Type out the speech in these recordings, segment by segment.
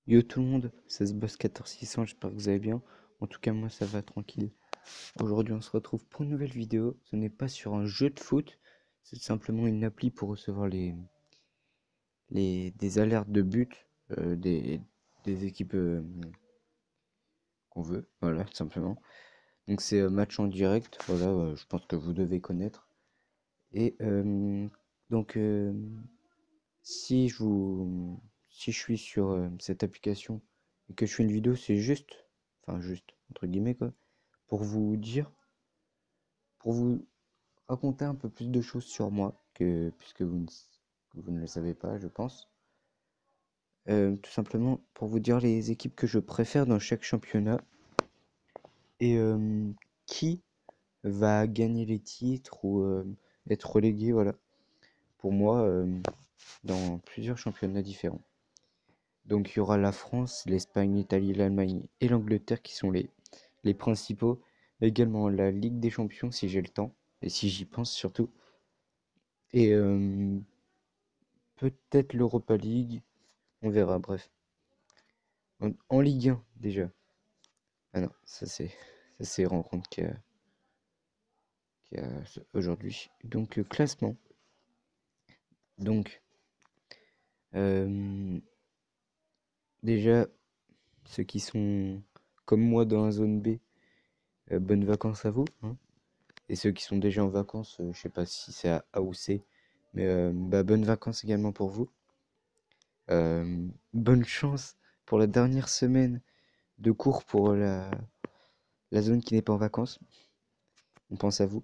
Yo tout le monde, ça se bosse 14600, j'espère que vous allez bien. En tout cas moi ça va tranquille. Aujourd'hui on se retrouve pour une nouvelle vidéo. Ce n'est pas sur un jeu de foot, c'est simplement une appli pour recevoir des alertes de but des équipes qu'on veut, voilà tout simplement. Donc c'est match en direct, voilà, je pense que vous devez connaître. Et donc si je vous si je suis sur cette application et que je fais une vidéo, c'est juste, enfin juste entre guillemets quoi, pour vous dire, pour vous raconter un peu plus de choses sur moi que puisque vous ne le savez pas, je pense. Tout simplement pour vous dire les équipes que je préfère dans chaque championnat et qui va gagner les titres ou être relégué, voilà, pour moi dans plusieurs championnats différents. Donc il y aura la France, l'Espagne, l'Italie, l'Allemagne et l'Angleterre qui sont les principaux. Également la Ligue des Champions si j'ai le temps et si j'y pense surtout. Et peut-être l'Europa League, on verra, bref. En Ligue 1 déjà. Ah non, ça c'est rencontre qu'il y a aujourd'hui. Donc classement. Donc euh, déjà ceux qui sont comme moi dans la zone B, bonnes vacances à vous, hein. Et ceux qui sont déjà en vacances, je sais pas si c'est à A ou C, mais bah, bonnes vacances également pour vous. Bonne chance pour la dernière semaine de cours pour la zone qui n'est pas en vacances. On pense à vous.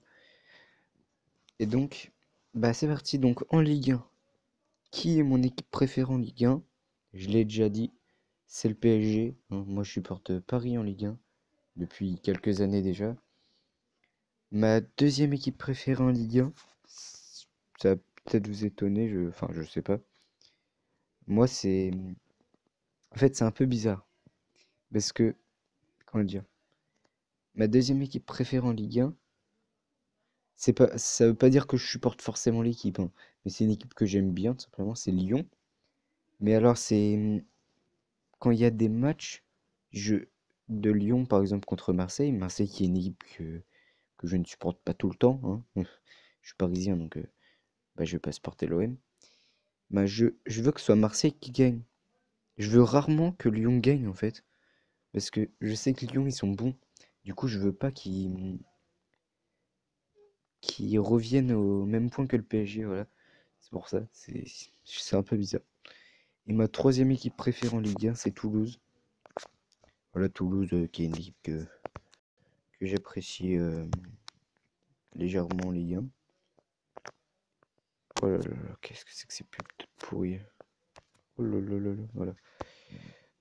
Et donc, bah c'est parti. Donc en Ligue 1, qui est mon équipe préférée en Ligue 1? Je l'ai déjà dit, c'est le PSG, hein. Moi je supporte Paris en Ligue 1 depuis quelques années déjà. Ma deuxième équipe préférée en Ligue 1, ça va peut-être vous étonner, enfin je sais pas. Moi c'est... En fait c'est un peu bizarre. Parce que, comment le dire? Ma deuxième équipe préférée en Ligue 1, c'est pas, ça veut pas dire que je supporte forcément l'équipe, hein, mais c'est une équipe que j'aime bien, tout simplement, c'est Lyon. Mais alors c'est... Quand il y a des matchs je, de Lyon, par exemple, contre Marseille, Marseille qui est une équipe que je ne supporte pas tout le temps, hein. Je suis parisien, donc bah, je vais pas supporter l'OM. Bah, je veux que ce soit Marseille qui gagne. Je veux rarement que Lyon gagne, en fait. Parce que je sais que Lyon, ils sont bons. Du coup, je veux pas qu'ils reviennent au même point que le PSG, voilà. C'est pour ça, c'est un peu bizarre. Et ma troisième équipe préférée en Ligue 1, c'est Toulouse. Voilà, Toulouse, qui est une équipe que j'apprécie légèrement en Ligue 1. Oh là là là, qu'est-ce que c'est que ces pubs pourries. Oh là là là là, voilà.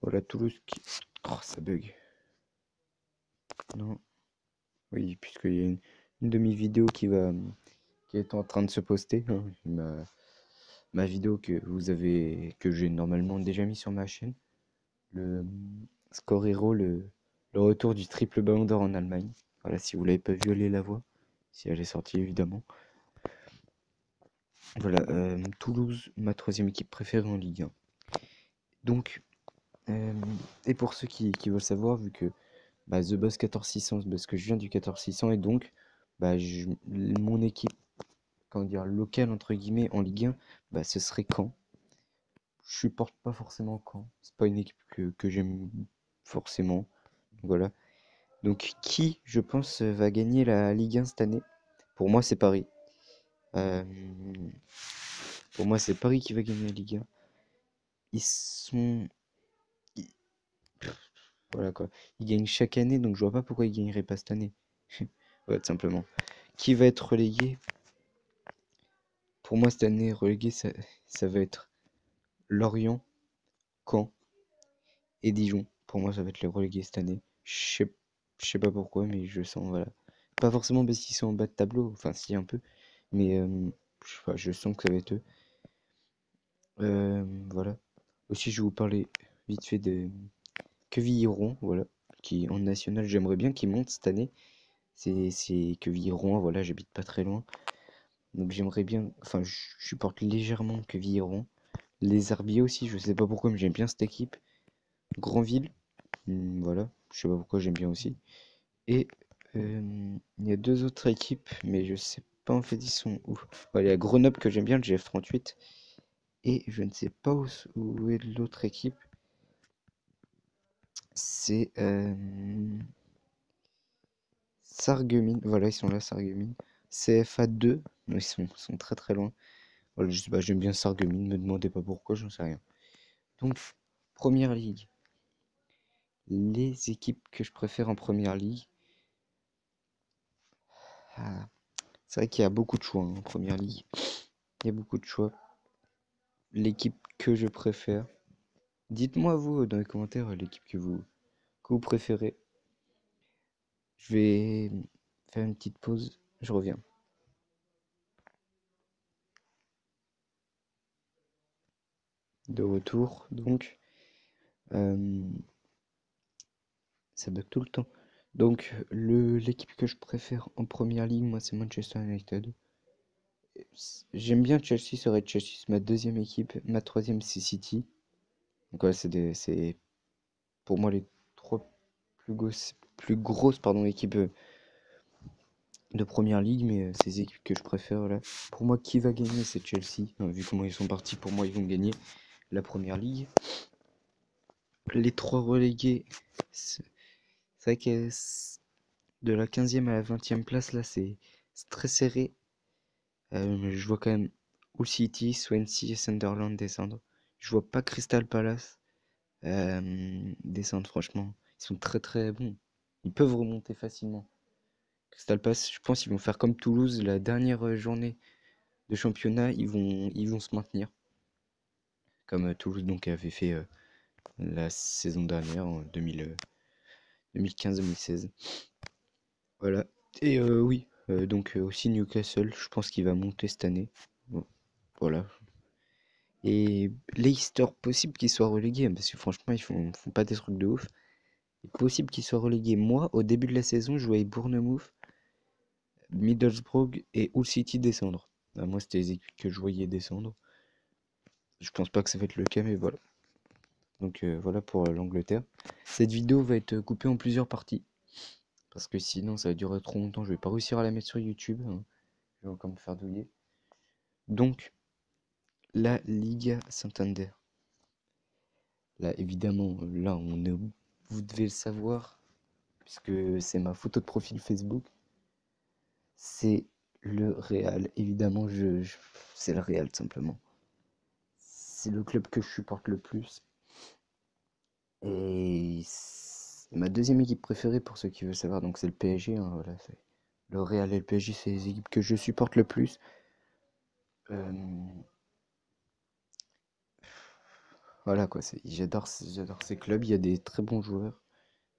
Voilà, Toulouse qui... Oh, ça bug. Non. Oui, puisqu'il y a une de mes vidéos qui est en train de se poster, hein. Ma vidéo que j'ai normalement déjà mis sur ma chaîne. Le Score Hero, le retour du triple ballon d'or en Allemagne. Voilà, si vous l'avez pas vu, allez la voir. Si elle est sortie, évidemment. Voilà, Toulouse, ma troisième équipe préférée en Ligue 1. Donc, euh, et pour ceux qui veulent savoir, vu que bah, The Boss 14600, parce que je viens du 14600, et donc bah, mon équipe, comment dire, locale, entre guillemets, en Ligue 1, bah, ce serait Caen. Je supporte pas forcément Caen. C'est pas une équipe que j'aime forcément. Voilà. Donc, qui, je pense, va gagner la Ligue 1 cette année? Pour moi, c'est Paris. Euh, pour moi, c'est Paris qui va gagner la Ligue 1. Ils sont. ils- Voilà quoi. Ils gagnent chaque année, donc je vois pas pourquoi ils gagneraient pas cette année. Ouais, tout simplement. Qui va être relégué? Pour moi, cette année, relégué, ça va être Lorient, Caen et Dijon. Pour moi, ça va être les relégués cette année. Je sais pas pourquoi, mais je sens, voilà. Pas forcément parce qu'ils sont en bas de tableau, enfin, si, un peu. Mais je sais pas, je sens que ça va être eux. Voilà. Aussi, je vais vous parler vite fait de Quevilly-Rouen, voilà. Qui, en national, j'aimerais bien qu'ils montent cette année. C'est Quevilly-Rouen, voilà, j'habite pas très loin. Donc j'aimerais bien, enfin, je supporte légèrement Quevilly-Rouen. Les Herbiers aussi, je sais pas pourquoi, mais j'aime bien cette équipe. Granville, voilà, je sais pas pourquoi j'aime bien aussi. Et il y a deux autres équipes, mais je sais pas en fait ils sont où. Ouais, il y a Grenoble que j'aime bien, le GF38. Et je ne sais pas où est l'autre équipe. C'est Sarreguemines. Voilà, ils sont là, Sarreguemines. CFA2. Ils sont très très loin. Voilà, je sais pas, j'aime bien Sarreguemines. Ne me demandez pas pourquoi, j'en sais rien. Donc, Première Ligue. Les équipes que je préfère en Première Ligue. Ah, c'est vrai qu'il y a beaucoup de choix en Première Ligue. Il y a beaucoup de choix. L'équipe que je préfère. Dites-moi vous dans les commentaires l'équipe que vous préférez. Je vais faire une petite pause. Je reviens. De retour, donc. Euh, Ça bug tout le temps. Donc, l'équipe que je préfère en première ligue, moi, c'est Manchester United. J'aime bien Chelsea, ça aurait été Chelsea, c'est ma deuxième équipe. Ma troisième, c'est City. Donc, ouais, c'est pour moi les trois plus grosses pardon, équipes de première ligue, mais c'est les équipes que je préfère. Voilà. Pour moi, qui va gagner, c'est Chelsea. Vu comment ils sont partis, pour moi, ils vont gagner la première ligue. Les trois relégués, c'est vrai que de la 15e à la 20e place, là, c'est très serré. Mais je vois quand même Hull City, Swansea et Sunderland descendre. Je vois pas Crystal Palace descendre, franchement. Ils sont très très bons. Ils peuvent remonter facilement. Crystal Palace, je pense qu'ils vont faire comme Toulouse, la dernière journée de championnat, ils vont se maintenir. Comme Toulouse donc avait fait la saison dernière, en 2015-2016. Voilà. Et oui, donc aussi Newcastle, je pense qu'il va monter cette année. Bon, voilà. Et Leicester, possible qu'il soit relégué, parce que franchement, ils font pas des trucs de ouf. Il est possible qu'il soit relégué. Moi, au début de la saison, je voyais Bournemouth, Middlesbrough et Hull City descendre. Moi, c'était les équipes que je voyais descendre. Je pense pas que ça va être le cas, mais voilà. Donc voilà pour l'Angleterre. Cette vidéo va être coupée en plusieurs parties. Parce que sinon, ça va durer trop longtemps. Je vais pas réussir à la mettre sur YouTube, hein. Je vais encore me faire douiller. Donc, la Liga Santander. Là, évidemment, là, vous devez le savoir, puisque c'est ma photo de profil Facebook. C'est le Real. Évidemment, c'est le Real, simplement. C'est le club que je supporte le plus. Et c'est ma deuxième équipe préférée, pour ceux qui veulent savoir. Donc, c'est le PSG, hein, voilà, le Real et le PSG, c'est les équipes que je supporte le plus. Euh, voilà, quoi. J'adore ces clubs. Il y a des très bons joueurs.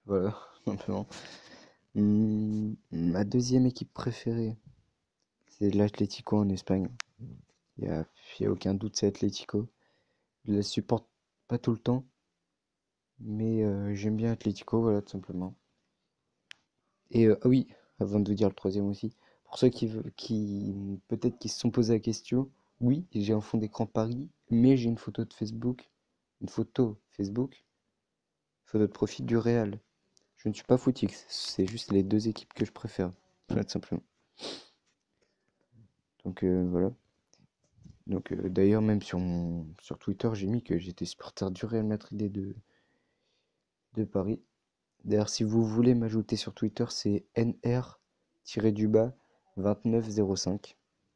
Voilà, simplement. Ma deuxième équipe préférée, c'est l'Atlético en Espagne. Il y a aucun doute, c'est Atlético. Je la supporte pas tout le temps, mais j'aime bien Atlético, voilà, tout simplement. Et ah oui, avant de vous dire le troisième aussi, pour ceux qui peut-être qui se sont posé la question, oui, j'ai un fond d'écran Paris, mais j'ai une photo de profil du Real. Je ne suis pas footix, c'est juste les deux équipes que je préfère, voilà, tout simplement. Donc voilà. Donc d'ailleurs même sur Twitter j'ai mis que j'étais supporter du Real Madrid et de Paris. D'ailleurs si vous voulez m'ajouter sur Twitter c'est nr-du-bas 2905.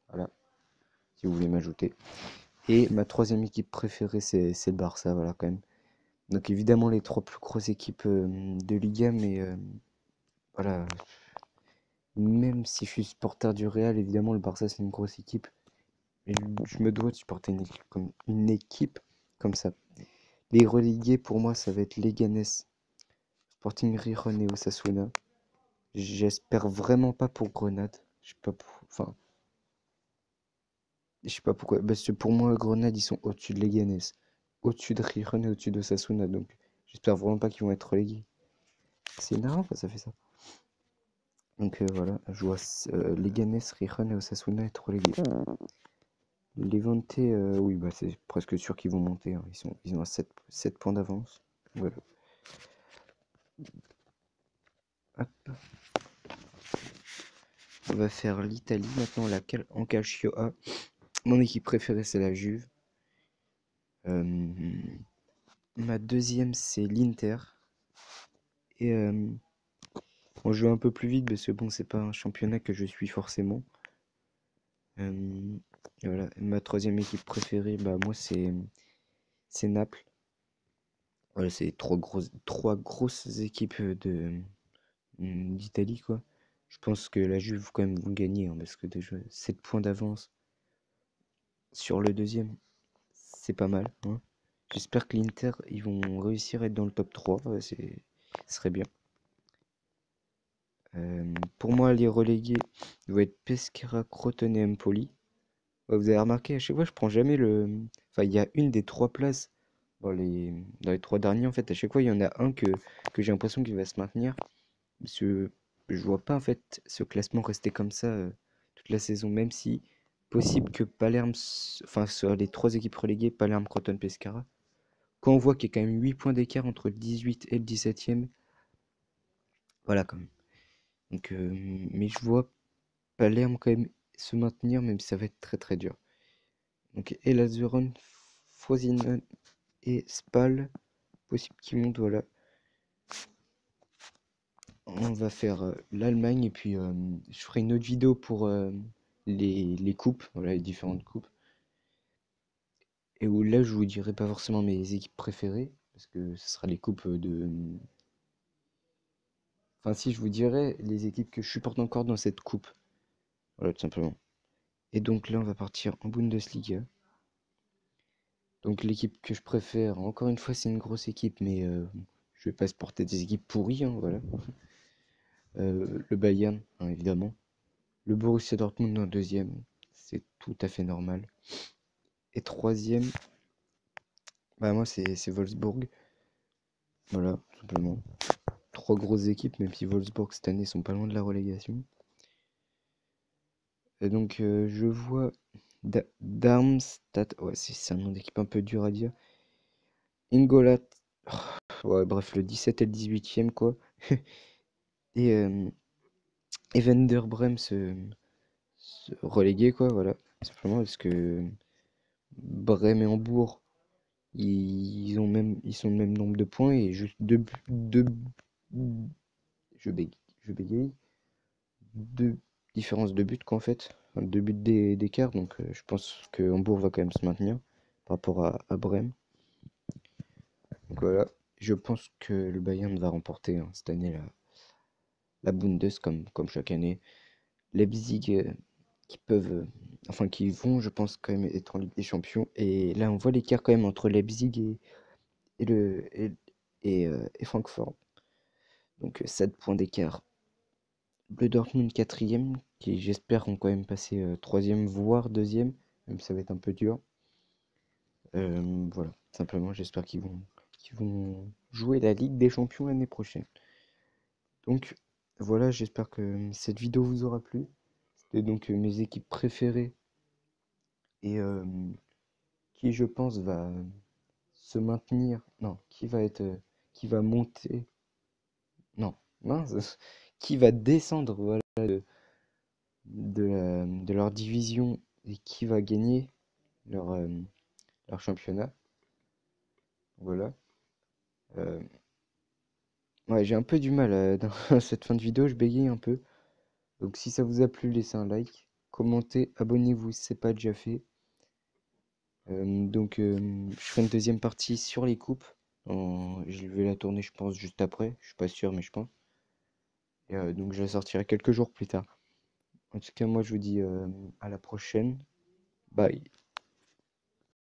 Voilà, si vous voulez m'ajouter. Et ma troisième équipe préférée c'est le Barça, voilà quand même. Donc évidemment les trois plus grosses équipes de Liga, mais voilà, même si je suis supporter du Real, évidemment le Barça c'est une grosse équipe. Mais je me dois de supporter une équipe comme ça. Les relégués, pour moi, ça va être Leganés, Sporting Gijón et Osasuna. J'espère vraiment pas pour Grenade. Je sais pas enfin, je sais pas pourquoi. Parce que pour moi, Grenade, ils sont au-dessus de Leganés, au-dessus de Gijón et au-dessus de Osasuna. Donc, j'espère vraiment pas qu'ils vont être relégués. C'est énervant quand ça fait ça. Donc voilà, je vois Leganés, Gijón et Osasuna être relégués. Levante, oui, bah, c'est presque sûr qu'ils vont monter, hein. Ils ont 7 points d'avance. Voilà. Hop. On va faire l'Italie maintenant, en Calcio A. Mon équipe préférée, c'est la Juve. Ma deuxième, c'est l'Inter. Et on joue un peu plus vite parce que bon, c'est pas un championnat que je suis forcément. Voilà. Ma troisième équipe préférée, bah moi, c'est Naples. Voilà, c'est trois grosses équipes d'Italie, quoi. Je pense que la Juve, quand même, vont gagner, hein, parce que déjà, 7 points d'avance sur le deuxième, c'est pas mal, hein. J'espère que l'Inter, ils vont réussir à être dans le top 3, ce serait bien. Pour moi, les relégués vont être Pescara, Crotone et Empoli. Ouais, vous avez remarqué, à chaque fois, je prends jamais le... Enfin, il y a une des trois places dans les trois derniers, en fait. À chaque fois, il y en a un que j'ai l'impression qu'il va se maintenir. Parce que je vois pas, en fait, ce classement rester comme ça toute la saison. Même si, possible que Palerme... Enfin, sur les trois équipes reléguées, Palerme, Crotone, Pescara. Quand on voit qu'il y a quand même 8 points d'écart entre le 18 et le 17e, voilà, quand même. Donc, mais je vois Palerme quand même se maintenir, même si ça va être très très dur. Donc Elazuron, Frosinone et Spal, possible qu'ils montent, voilà. On va faire l'Allemagne et puis je ferai une autre vidéo pour les coupes, voilà les différentes coupes. Et où là je vous dirai pas forcément mes équipes préférées, parce que ce sera les coupes de... Enfin si, je vous dirai les équipes que je supporte encore dans cette coupe. Voilà, tout simplement. Et donc là on va partir en Bundesliga. Donc l'équipe que je préfère, encore une fois c'est une grosse équipe, mais je vais pas supporter des équipes pourries, hein, voilà. Le Bayern, hein, évidemment. Le Borussia Dortmund en deuxième, c'est tout à fait normal. Et troisième, bah moi c'est Wolfsburg. Voilà, tout simplement. Trois grosses équipes, même si Wolfsburg cette année sont pas loin de la relégation. Et donc je vois Darmstadt, ouais c'est un nom d'équipe un peu dur à dire. Ingolat, ouais bref le 17 et le 18e quoi. Et Werder Bremen se reléguer quoi, voilà. Simplement parce que Brême et Hambourg, ils sont le même nombre de points et juste je bégaye, je bégaye, deux différences de but qu'en fait, enfin, deux buts d'écart, donc je pense que Hambourg va quand même se maintenir par rapport à Brême. Donc voilà, je pense que le Bayern va remporter hein, cette année la Bundes comme chaque année. Leipzig qui peuvent, enfin qui vont, je pense quand même être en Ligue des Champions. Et là, on voit l'écart quand même entre Leipzig et le et Francfort. Donc 7 points d'écart. Le Dortmund quatrième, qui j'espère vont quand même passer troisième voire deuxième, même si ça va être un peu dur. Voilà, simplement j'espère qu'ils vont jouer la Ligue des Champions l'année prochaine. Donc voilà, j'espère que cette vidéo vous aura plu. C'était donc mes équipes préférées et qui je pense va se maintenir, non, qui va monter, non, mince, qui va descendre, voilà, de leur division et qui va gagner leur, leur championnat. Voilà. Euh, ouais, j'ai un peu du mal dans cette fin de vidéo, je bégaye un peu. Donc si ça vous a plu, laissez un like, commentez, abonnez-vous si c'est pas déjà fait. Donc je ferai une deuxième partie sur les coupes. Je vais la tourner, je pense, juste après. Je suis pas sûr, mais je pense. Et donc je la sortirai quelques jours plus tard. En tout cas, moi je vous dis à la prochaine. Bye.